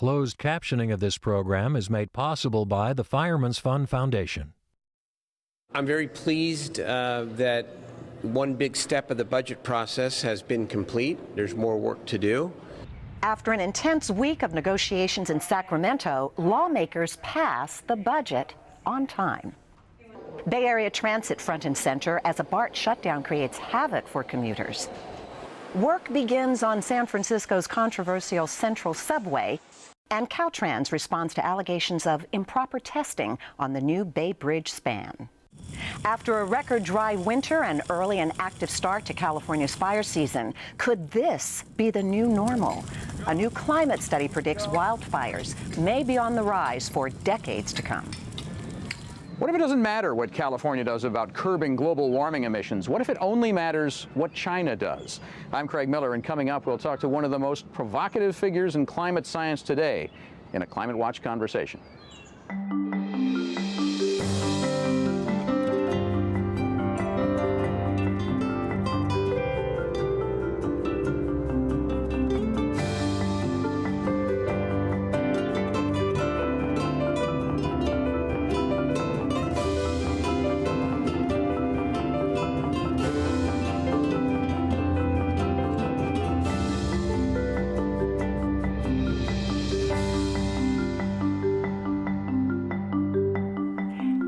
Closed captioning of this program is made possible by the Fireman's Fund Foundation. I'm very pleased that one big step of the budget process has been complete. There's more work to do. After an intense week of negotiations in Sacramento, lawmakers passed the budget on time. Bay Area transit front and center as a BART shutdown creates havoc for commuters. Work begins on San Francisco's controversial Central Subway, and Caltrans responds to allegations of improper testing on the new Bay Bridge span. After a record dry winter and early and active start to California's fire season, could this be the new normal? A new climate study predicts wildfires may be on the rise for decades to come. What if it doesn't matter what California does about curbing global warming emissions? What if it only matters what China does? I'm Craig Miller, and coming up, we'll talk to one of the most provocative figures in climate science today in a Climate Watch conversation.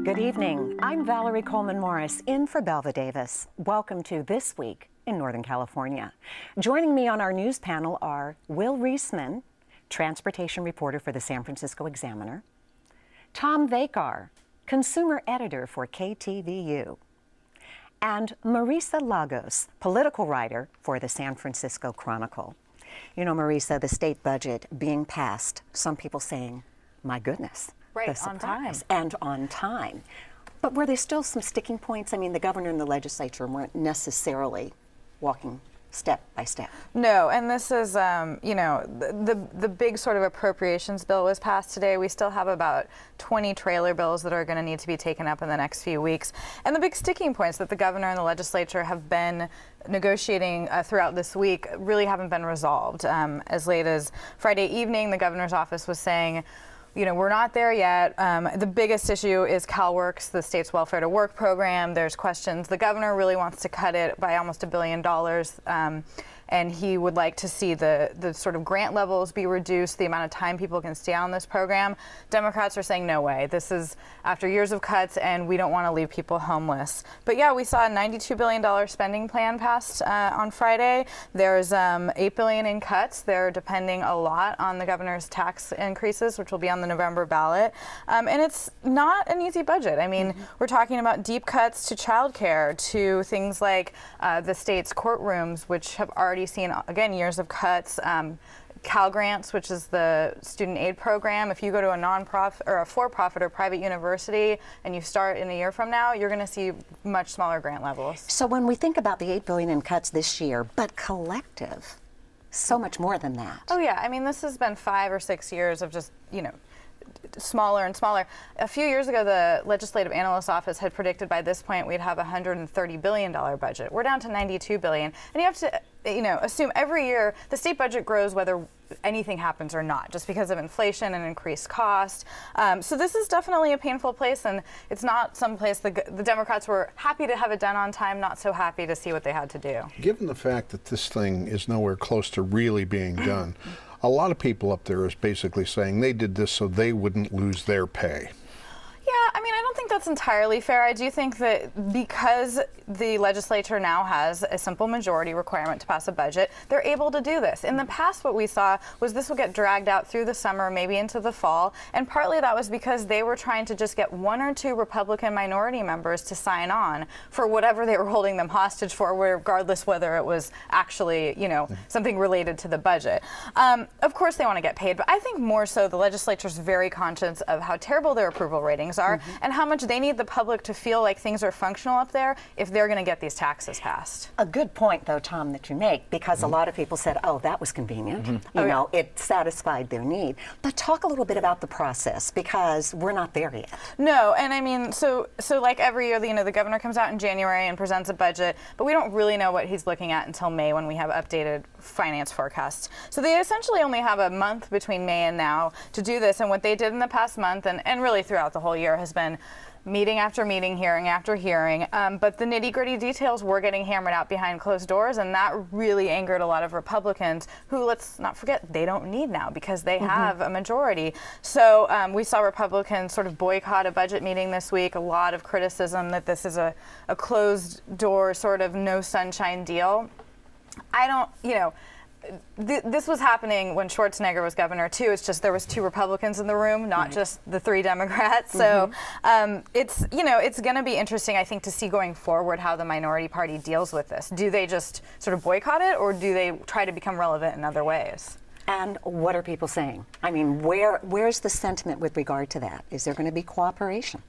Good evening. I'm Valerie Coleman Morris, in for Belva Davis. Welcome to This Week in Northern California. Joining me on our news panel are Will Reisman, transportation reporter for the San Francisco Examiner, Tom Vakar, consumer editor for KTVU, and Marisa Lagos, political writer for the San Francisco Chronicle. You know, Marisa, the state budget being passed, some people saying, my goodness. Right, on time. And on time. But were there still some sticking points? I mean, the governor and the legislature weren't necessarily walking step by step. No, and this is, you know, the big sort of appropriations bill was passed today. We still have about 20 trailer bills that are going to need to be taken up in the next few weeks. And the big sticking points that the governor and the legislature have been negotiating throughout this week really haven't been resolved. As late as Friday evening, the governor's office was saying, you know, we're not there yet. The biggest issue is CalWORKs, the state's welfare to work program. There's questions. The governor really wants to cut it by almost $1 billion. And he would like to see the sort of grant levels be reduced, the amount of time people can stay on this program. Democrats are saying no way. This is after years of cuts, and we don't want to leave people homeless. But yeah, we saw a $92 billion spending plan passed on Friday. There's $8 billion in cuts. They're depending a lot on the governor's tax increases, which will be on the November ballot. And it's not an easy budget. I mean, we're talking about deep cuts to childcare, to things like the state's courtrooms, which have already seen, again, years of cuts. Cal Grants, which is the student aid program. If you go to a nonprofit or a for-profit or private university and you start in a year from now, you're going to see much smaller grant levels. So when we think about the $8 billion in cuts this year, but collective, so much more than that. Oh yeah, I mean, this has been 5 or 6 years of just, you know, smaller and smaller. A few years ago, the Legislative Analyst's Office had predicted by this point we'd have a $130 billion budget. We're down to $92 billion. And you have to, you know, assume every year the state budget grows whether anything happens or not, just because of inflation and increased cost. So this is definitely a painful place, and it's not some place the Democrats were happy to have it done on time, not so happy to see what they had to do. Given the fact that this thing is nowhere close to really being done, a lot of people up there is basically saying they did this so they wouldn't lose their pay. Yeah, I mean, I don't think that's entirely fair. I do think that because the legislature now has a simple majority requirement to pass a budget, they're able to do this. In the past, what we saw was this would get dragged out through the summer, maybe into the fall, and partly that was because they were trying to just get 1 or 2 Republican minority members to sign on for whatever they were holding them hostage for, regardless whether it was actually, you know, something related to the budget. Of course they want to get paid, but I think more so the legislature's very conscious of how terrible their approval ratings are and how much they need the public to feel like things are functional up there if they're going to get these taxes passed. A good point, though, Tom, that you make, because a lot of people said, oh, that was convenient. You know, it satisfied their need. But talk a little bit about the process, because we're not there yet. No, and I mean, so like every year, you know, the governor comes out in January and presents a budget, but we don't really know what he's looking at until May when we have updated finance forecasts. So they essentially only have a month between May and now to do this, and what they did in the past month and really throughout the whole year has been meeting after meeting, hearing after hearing, but the nitty-gritty details were getting hammered out behind closed doors, and that really angered a lot of Republicans who, let's not forget, they don't need now because they have a majority. So we saw Republicans sort of boycott a budget meeting this week, a lot of criticism that this is a closed door sort of no sunshine deal. I don't, you know, this was happening when Schwarzenegger was governor too. It's just there was 2 Republicans in the room, not just the 3 Democrats. So it's, you know, it's going to be interesting, I think, to see going forward how the minority party deals with this. Do they just sort of boycott it, or do they try to become relevant in other ways? And what are people saying? I mean, where's the sentiment with regard to that? Is there going to be cooperation?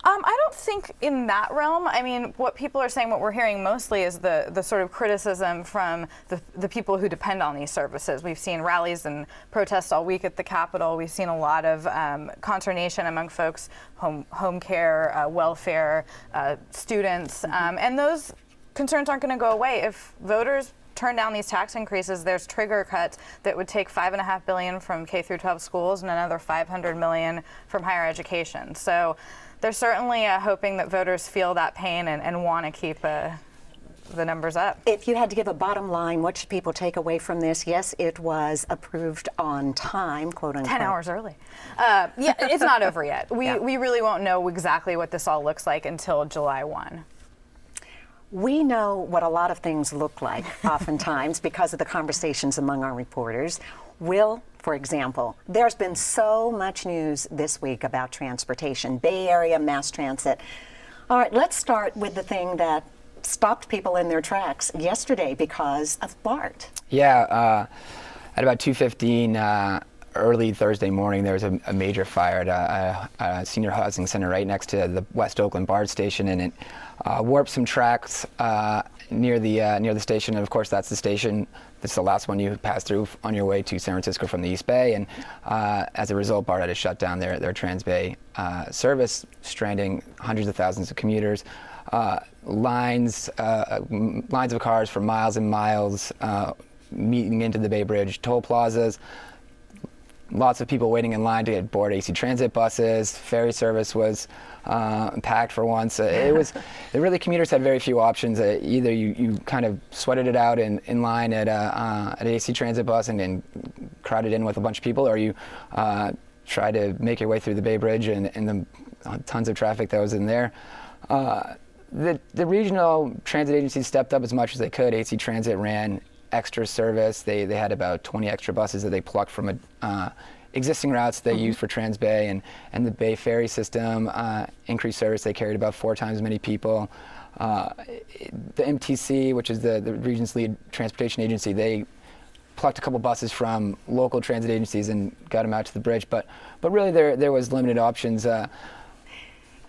I don't think in that realm. I mean, what people are saying, what we're hearing mostly is the sort of criticism from the people who depend on these services. We've seen rallies and protests all week at the Capitol. We've seen a lot of consternation among folks, home care, welfare, students, and those concerns aren't going to go away. If voters turn down these tax increases, there's trigger cuts that would take $5.5 billion from K through 12 schools and another $500 million from higher education. So they're certainly hoping that voters feel that pain and want to keep the numbers up. If you had to give a bottom line, what should people take away from this? Yes, it was approved on time, quote unquote. 10 hours early. Yeah, it's not over yet. We really won't know exactly what this all looks like until July 1. We know what a lot of things look like oftentimes because of the conversations among our reporters. Will, for example, there's been so much news this week about transportation, Bay Area mass transit. All right, let's start with the thing that stopped people in their tracks yesterday because of BART. Yeah, at about 2:15 early Thursday morning, there was a major fire at a senior housing center right next to the West Oakland BART station, and it warped some tracks near the station. And of course, that's the station. That's the last one you pass through on your way to San Francisco from the East Bay. And as a result, BART had to shut down their Transbay service, stranding hundreds of thousands of commuters. Lines of cars for miles and miles meeting into the Bay Bridge toll plazas. Lots of people waiting in line to get board AC Transit buses. Ferry service was packed for once. Really, commuters had very few options. Either you kind of sweated it out in line at an AC Transit bus and crowded in with a bunch of people, or you try to make your way through the Bay Bridge and the tons of traffic that was in there. The regional transit agencies stepped up as much as they could. AC Transit ran extra service. They had about 20 extra buses that they plucked from existing routes they use for Transbay, and the Bay Ferry system increased service. They carried about 4 times as many people. The MTC, which is the region's lead transportation agency, they plucked a couple buses from local transit agencies and got them out to the bridge. But really, there was limited options.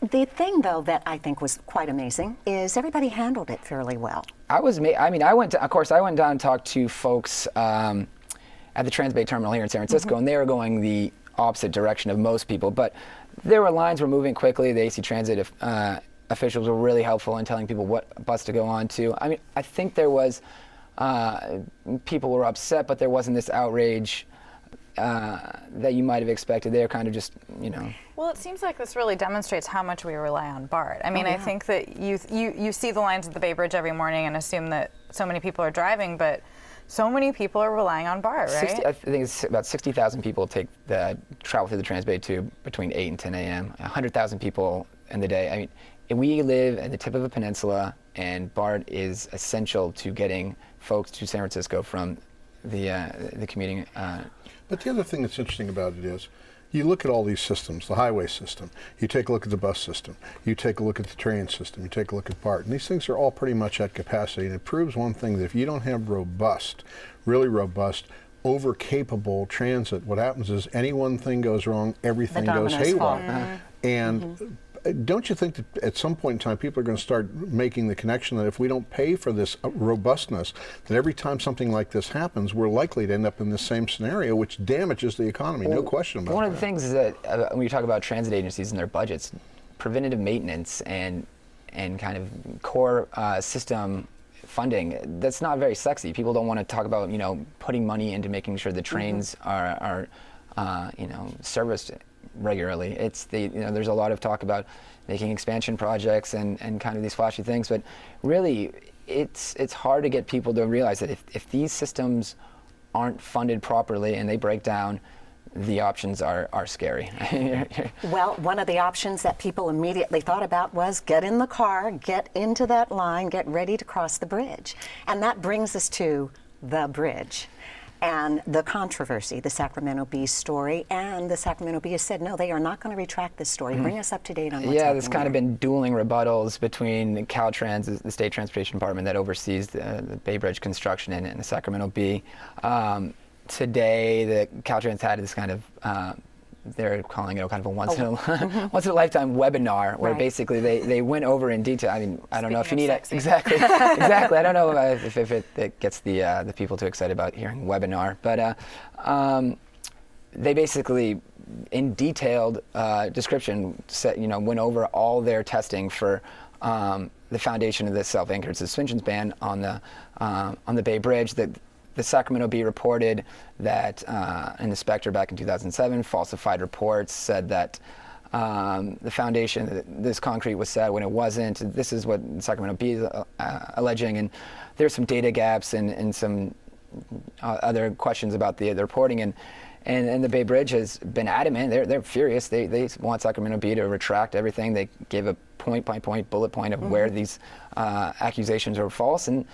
The thing, though, that I think was quite amazing is everybody handled it fairly well. I went down and talked to folks at the Transbay terminal here in San Francisco, and they were going the opposite direction of most people. But lines were moving quickly. The AC Transit officials were really helpful in telling people what bus to go on to. I mean, I think there was people were upset, but there wasn't this outrage that you might have expected. They're kind of just, Well, it seems like this really demonstrates how much we rely on BART. I mean, I think that you see the lines at the Bay Bridge every morning and assume that so many people are driving, but so many people are relying on BART, right? I think it's about 60,000 people travel through the Transbay tube between 8 and 10 a.m. 100,000 people in the day. I mean, we live at the tip of a peninsula, and BART is essential to getting folks to San Francisco from the commuting. But the other thing that's interesting about it is, you look at all these systems, the highway system, you take a look at the bus system, you take a look at the train system, you take a look at BART, and these things are all pretty much at capacity, and it proves one thing, that if you don't have really robust, over-capable transit, what happens is any one thing goes wrong, everything goes haywire. And don't you think that at some point in time people are going to start making the connection that if we don't pay for this robustness, that every time something like this happens, we're likely to end up in the same scenario, which damages the economy, no question about it. One of the things is that when you talk about transit agencies and their budgets, preventative maintenance and kind of core system funding, that's not very sexy. People don't want to talk about, putting money into making sure the trains are serviced regularly. There's a lot of talk about making expansion projects and kind of these flashy things, but really it's hard to get people to realize that if these systems aren't funded properly and they break down, the options are scary. Well, one of the options that people immediately thought about was get in the car, get into that line, get ready to cross the bridge. And that brings us to the bridge and the controversy, the Sacramento Bee story. And the Sacramento Bee has said, no, they are not going to retract this story. Bring us up to date on what's happening. There's kind of been dueling rebuttals between Caltrans, the state transportation department that oversees the Bay Bridge construction, and the Sacramento Bee. Today, the Caltrans had this kind of, they're calling it kind of a once in a lifetime webinar where basically they went over in detail. I mean, I don't know if you need it. Exactly. I don't know if it gets the people too excited about hearing webinar, but they basically, in detailed description, went over all their testing for the foundation of this self-anchored suspensions ban on the Bay Bridge. The Sacramento Bee reported that an inspector back in 2007 falsified reports, said that the foundation, this concrete was set when it wasn't. This is what the Sacramento Bee is alleging, and there's some data gaps and some other questions about the reporting, and the Bay Bridge has been adamant. They're furious. They want Sacramento Bee to retract everything. They gave a point-by-point bullet point of where these accusations were false, and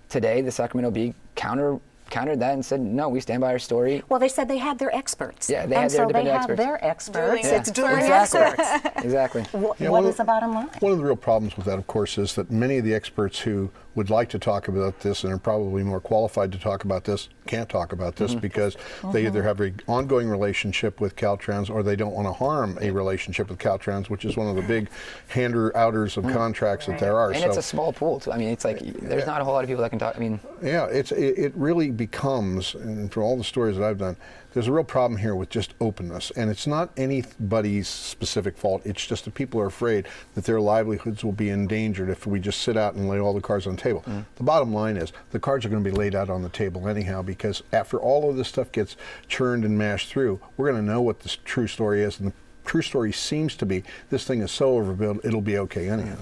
today the Sacramento Bee countered that and said, no, we stand by our story. Well, they said they had their experts. Yeah, they had their independent experts. Their experts. Yeah. It's dueling experts. Exactly. What is the bottom line? One of the real problems with that, of course, is that many of the experts who would like to talk about this and are probably more qualified to talk about this can't talk about this because they either have an ongoing relationship with Caltrans or they don't want to harm a relationship with Caltrans, which is one of the big hander-outers of contracts that there are. And it's a small pool, too. I mean, it's like there's not a whole lot of people that can talk. I mean, yeah, it really becomes, and for all the stories that I've done, there's a real problem here with just openness, and it's not anybody's specific fault. It's just that people are afraid that their livelihoods will be endangered if we just sit out and lay all the cards on the table. The bottom line is the cards are going to be laid out on the table anyhow, because after all of this stuff gets churned and mashed through, we're going to know what the true story is, and the true story seems to be this thing is so overbuilt it'll be okay anyhow.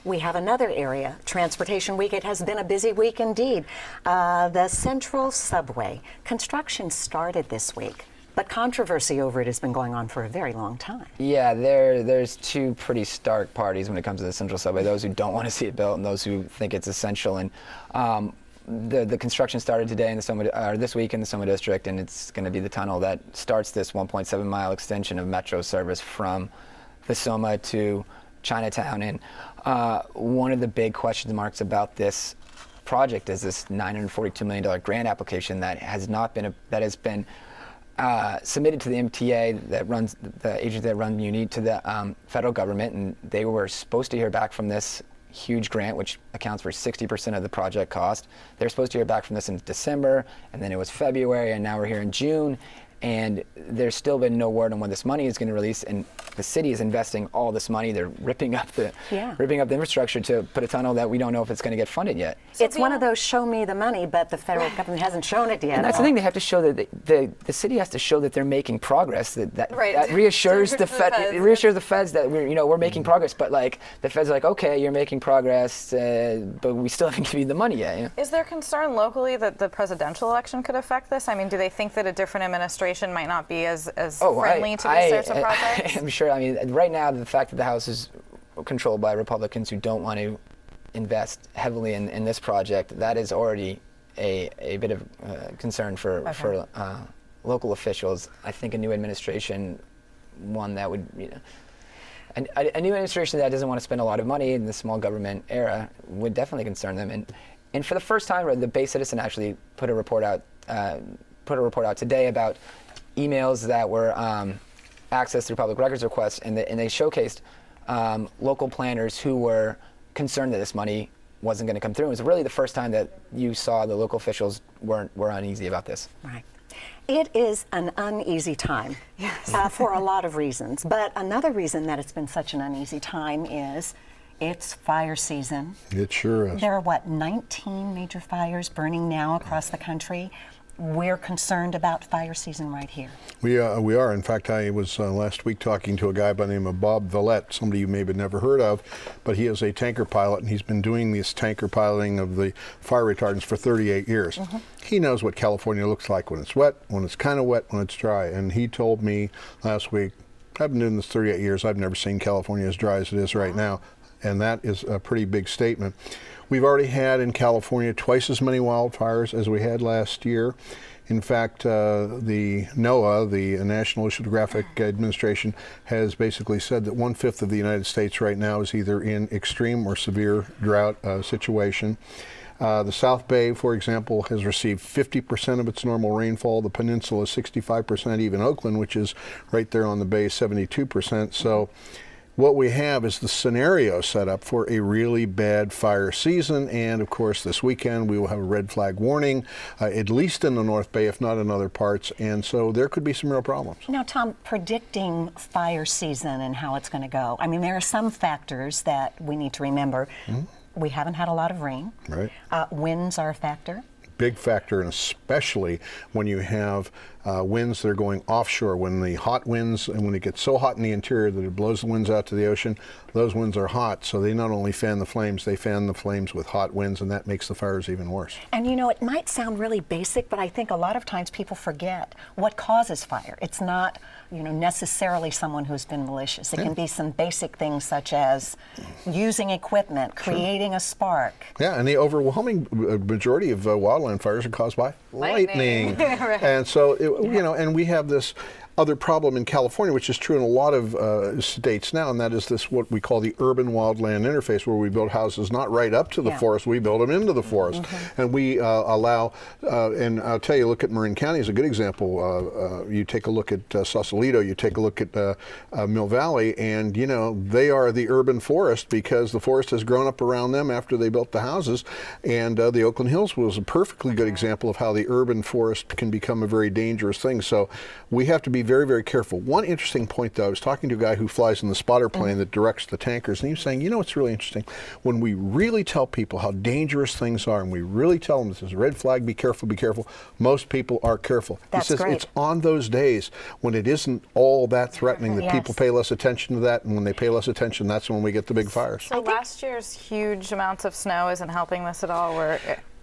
We have another area, Transportation Week. It has been a busy week indeed. The Central Subway. Construction started this week, but controversy over it has been going on for a very long time. Yeah, there's two pretty stark parties when it comes to the Central Subway, those who don't want to see it built and those who think it's essential. And the construction started today in this week in the Soma District, and it's going to be the tunnel that starts this 1.7 mile extension of metro service from the Soma to Chinatown. And one of the big question marks about this project is this $942 million grant application that has been submitted to the MTA, that runs the agency that runs Muni, to the federal government, and they were supposed to hear back from this huge grant, which accounts for 60% of the project cost. They're supposed to hear back from this in December, and then it was February, and now we're here in June. And there's still been no word on when this money is going to release, and the city is investing all this money. They're ripping up the infrastructure to put a tunnel that we don't know if it's going to get funded yet. It's one of those show me the money, but the federal government hasn't shown it yet. And that's the thing, they have to show that the city has to show that they're making progress. That reassures the feds that we're making progress. But like the feds are like, okay, you're making progress, but we still haven't given you the money yet. Is there concern locally that the presidential election could affect this? I mean, do they think that a different administration might not be as friendly to these sorts of projects? I'm sure. I mean, right now, the fact that the House is controlled by Republicans who don't want to invest heavily in this project, that is already a bit of concern for local officials. I think a new administration, one that would, a new administration that doesn't want to spend a lot of money in the small government era would definitely concern them. And for the first time, the Bay Citizen actually put a report out today about emails that were accessed through public records requests, and they showcased local planners who were concerned that this money wasn't going to come through. It was really the first time that you saw the local officials were uneasy about this. Right. It is an uneasy time, yes. For a lot of reasons. But another reason that it's been such an uneasy time is it's fire season. It sure is. There are, 19 major fires burning now across the country. We're concerned about fire season right here. We are. In fact, I was last week talking to a guy by the name of Bob Vallette, somebody you maybe never heard of, but he is a tanker pilot, and he's been doing this tanker piloting of the fire retardants for 38 years. Mm-hmm. He knows what California looks like when it's wet, when it's kind of wet, when it's dry. And he told me last week, I've been doing this 38 years, I've never seen California as dry as it is right now. And that is a pretty big statement. We've already had in California twice as many wildfires as we had last year. In fact, the NOAA, the National Oceanographic Administration, has basically said that 1/5 of the United States right now is either in extreme or severe drought situation. The South Bay, for example, has received 50% of its normal rainfall. The peninsula is 65%, even Oakland, which is right there on the bay, 72%. So what we have is the scenario set up for a really bad fire season, and of course this weekend we will have a red flag warning, at least in the North Bay, if not in other parts, and so there could be some real problems. Now, Tom, predicting fire season and how it's going to go, I mean, there are some factors that we need to remember. Mm-hmm. We haven't had a lot of rain. Right. Winds are a factor. Big factor, and especially when you have winds that are going offshore, when the hot winds, and when it gets so hot in the interior that it blows the winds out to the ocean, those winds are hot, so they not only fan the flames, they fan the flames with hot winds, and that makes the fires even worse. And you know, it might sound really basic, but I think a lot of times people forget what causes fire. It's not, necessarily someone who's been malicious. It can be some basic things such as using equipment, creating a spark. Yeah, and the overwhelming majority of wildland fires are caused by lightning. Right. And so, and we have this other problem in California, which is true in a lot of states now, and that is this what we call the urban wildland interface, where we build houses not right up to the forest, we build them into the forest. Mm-hmm. And we allow, and I'll tell you, look at Marin County is a good example. You take a look at Sausalito, you take a look at Mill Valley, and they are the urban forest because the forest has grown up around them after they built the houses. And the Oakland Hills was a perfectly good example of how the urban forest can become a very dangerous thing. So we have to be very, very careful. One interesting point, though, I was talking to a guy who flies in the spotter plane that directs the tankers, and he was saying, it's really interesting. When we really tell people how dangerous things are, and we really tell them this is a red flag, be careful, most people are careful. That's he says great. It's on those days when it isn't all that threatening that people pay less attention to that, and when they pay less attention, that's when we get the big fires. So last year's huge amounts of snow isn't helping this at all?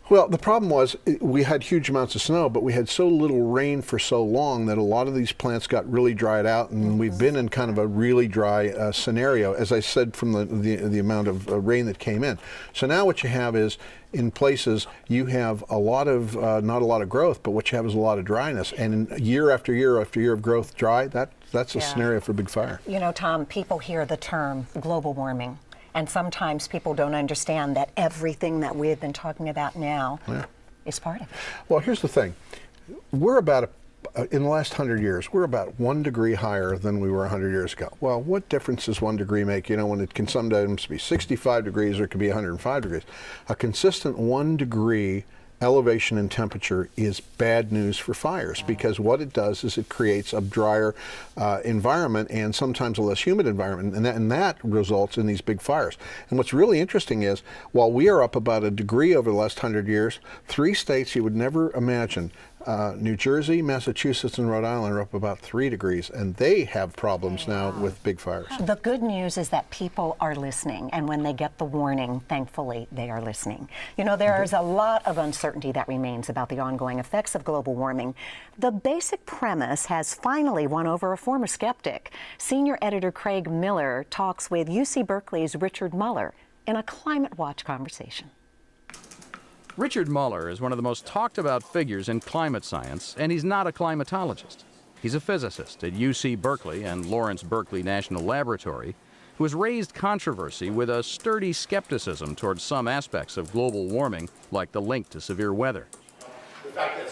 Well, the problem was we had huge amounts of snow, but we had so little rain for so long that a lot of these plants got really dried out, and we've been in kind of a really dry scenario, as I said, from the amount of rain that came in. So now what you have is, in places, you have a lot of, not a lot of growth, but what you have is a lot of dryness. And year after year after year of growth dry, that's a scenario for big fire. Tom, people hear the term global warming. And sometimes people don't understand that everything that we've been talking about now is part of it. Well, here's the thing. We're about, in the last 100 years, we're about 1 degree higher than we were 100 years ago. Well, what difference does 1 degree make, when it can sometimes be 65 degrees or it could be 105 degrees? A consistent 1 degree elevation in temperature is bad news for fires, because what it does is it creates a drier environment and sometimes a less humid environment, and that results in these big fires. And what's really interesting is, while we are up about 1 degree over the last 100 years, 3 states you would never imagine, New Jersey, Massachusetts, and Rhode Island, are up about 3 degrees, and they have problems now with big fires. The good news is that people are listening, and when they get the warning, thankfully, they are listening. There is a lot of uncertainty that remains about the ongoing effects of global warming. The basic premise has finally won over a former skeptic. Senior editor Craig Miller talks with UC Berkeley's Richard Muller in a Climate Watch conversation. Richard Muller is one of the most talked about figures in climate science, and he's not a climatologist. He's a physicist at UC Berkeley and Lawrence Berkeley National Laboratory, who has raised controversy with a sturdy skepticism towards some aspects of global warming, like the link to severe weather. The fact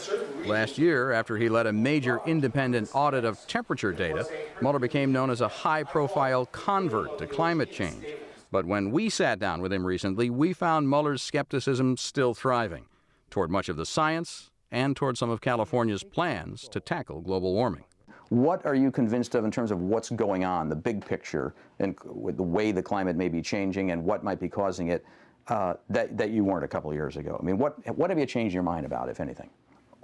Last year, after he led a major independent audit of temperature data, Muller became known as a high-profile convert to climate change. But when we sat down with him recently, we found Muller's skepticism still thriving toward much of the science and toward some of California's plans to tackle global warming. What are you convinced of in terms of what's going on, the big picture, and with the way the climate may be changing and what might be causing it that you weren't a couple of years ago? I mean, what have you changed your mind about, if anything?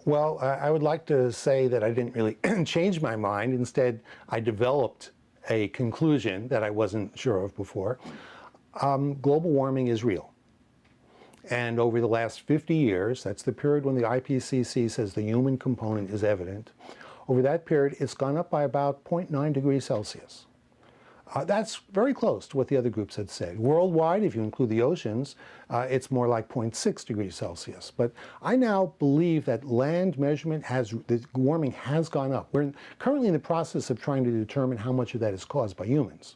Well, I would like to say that I didn't really change my mind. Instead, I developed a conclusion that I wasn't sure of before. Global warming is real. And over the last 50 years, that's the period when the IPCC says the human component is evident, over that period, it's gone up by about 0.9 degrees Celsius. That's very close to what the other groups had said. Worldwide, if you include the oceans, it's more like 0.6 degrees Celsius. But I now believe that land measurement the warming has gone up. We're currently in the process of trying to determine how much of that is caused by humans.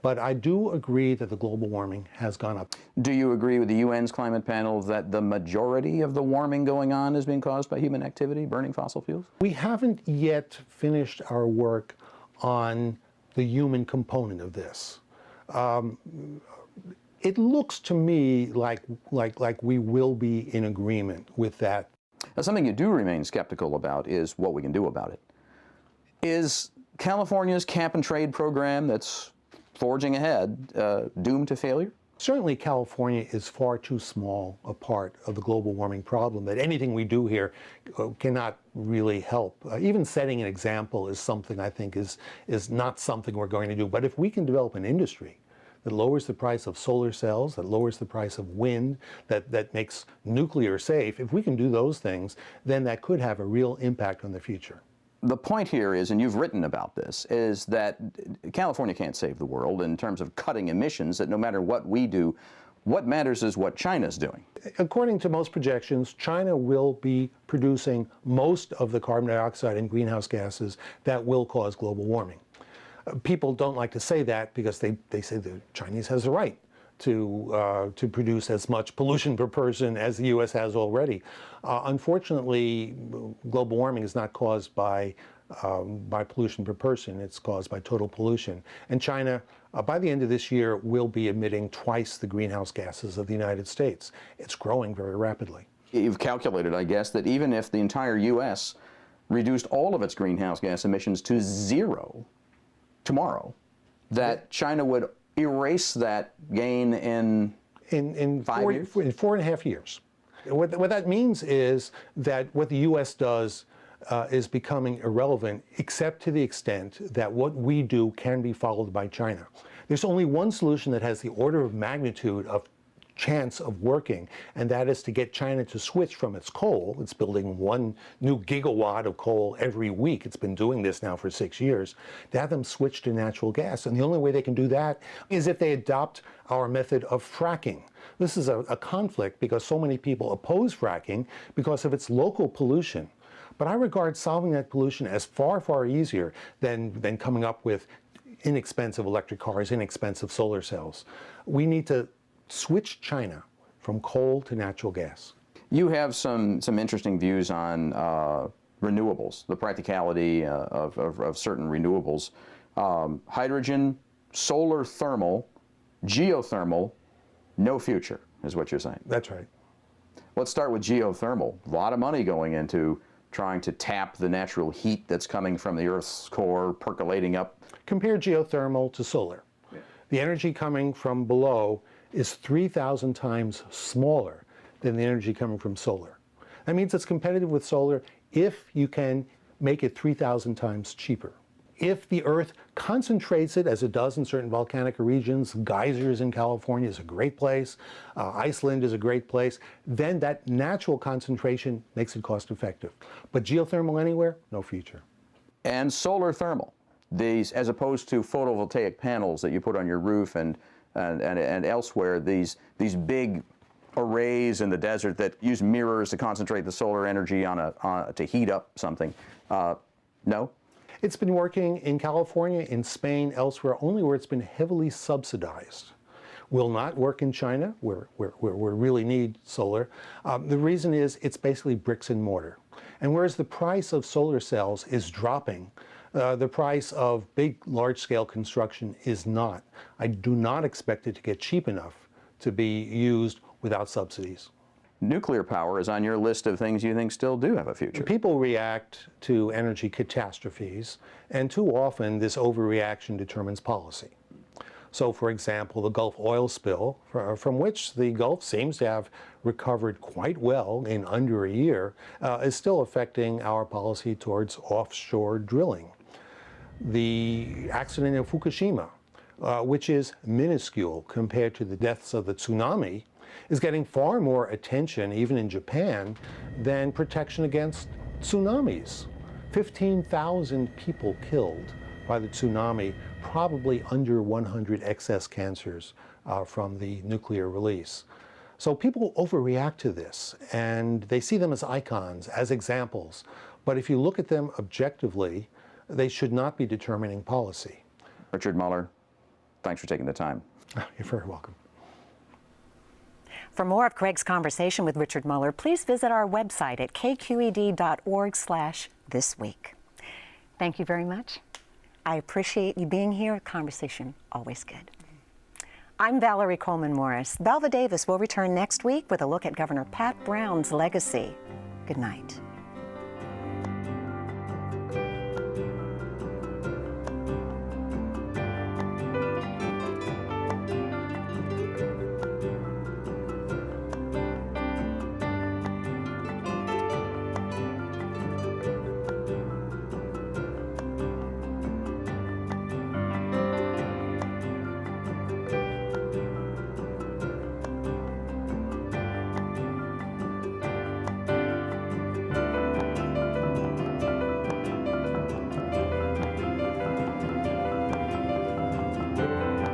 But I do agree that the global warming has gone up. Do you agree with the UN's climate panel that the majority of the warming going on is being caused by human activity, burning fossil fuels? We haven't yet finished our work on the human component of this. It looks to me like we will be in agreement with that. Now, something you do remain skeptical about is what we can do about it. Is California's cap and trade program that's forging ahead doomed to failure? Certainly California is far too small a part of the global warming problem that anything we do here cannot really help. Even setting an example is something I think is not something we're going to do. But if we can develop an industry that lowers the price of solar cells, that lowers the price of wind, that makes nuclear safe, if we can do those things, then that could have a real impact on the future. The point here is, and you've written about this, is that California can't save the world in terms of cutting emissions, that no matter what we do, what matters is what China's doing. According to most projections, China will be producing most of the carbon dioxide and greenhouse gases that will cause global warming. People don't like to say that because they say the Chinese has the right to produce as much pollution per person as the U.S. has already. Unfortunately, global warming is not caused by pollution per person. It's caused by total pollution. And China, by the end of this year, will be emitting twice the greenhouse gases of the United States. It's growing very rapidly. You've calculated, I guess, that even if the entire U.S. reduced all of its greenhouse gas emissions to zero tomorrow, that China would erase that gain in 5 years? In 4.5 years. What that means is that what the U.S. does is becoming irrelevant, except to the extent that what we do can be followed by China. There's only one solution that has the order of magnitude of chance of working, and that is to get China to switch from its coal. It's building 1 new gigawatt of coal every week. It's been doing this now for 6 years. To have them switch to natural gas. And the only way they can do that is if they adopt our method of fracking. This is a conflict because so many people oppose fracking because of its local pollution. But I regard solving that pollution as far, far easier than coming up with inexpensive electric cars, inexpensive solar cells. We need to switch China from coal to natural gas. You have some interesting views on renewables, the practicality of certain renewables. Hydrogen, solar thermal, geothermal, no future, is what you're saying. That's right. Let's start with geothermal. A lot of money going into trying to tap the natural heat that's coming from the Earth's core, percolating up. Compare geothermal to solar. Yeah. The energy coming from below is 3,000 times smaller than the energy coming from solar. That means it's competitive with solar if you can make it 3,000 times cheaper. If the Earth concentrates it, as it does in certain volcanic regions, geysers in California is a great place, Iceland is a great place, then that natural concentration makes it cost effective. But geothermal anywhere, no future. And solar thermal, these, as opposed to photovoltaic panels that you put on your roof and elsewhere, these big arrays in the desert that use mirrors to concentrate the solar energy to heat up something. No? It's been working in California, in Spain, elsewhere, only where it's been heavily subsidized. Will not work in China, where we really need solar. The reason is it's basically bricks and mortar. And whereas the price of solar cells is dropping, the price of big, large-scale construction is not. I do not expect it to get cheap enough to be used without subsidies. Nuclear power is on your list of things you think still do have a future. People react to energy catastrophes, and too often this overreaction determines policy. So, for example, the Gulf oil spill, from which the Gulf seems to have recovered quite well in under a year, is still affecting our policy towards offshore drilling. The accident in Fukushima, which is minuscule compared to the deaths of the tsunami, is getting far more attention, even in Japan, than protection against tsunamis. 15,000 people killed by the tsunami, probably under 100 excess cancers from the nuclear release. So people overreact to this, and they see them as icons, as examples. But if you look at them objectively, they should not be determining policy. Richard Muller, thanks for taking the time. You're very welcome. For more of Craig's conversation with Richard Muller, please visit our website at kqed.org/thisweek. Thank you very much. I appreciate you being here. Conversation, always good. I'm Valerie Coleman Morris. Belva Davis will return next week with a look at Governor Pat Brown's legacy. Good night.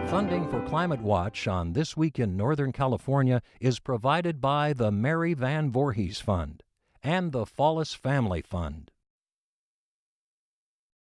Funding for Climate Watch on This Week in Northern California is provided by the Mary Van Voorhees Fund and the Fallis Family Fund.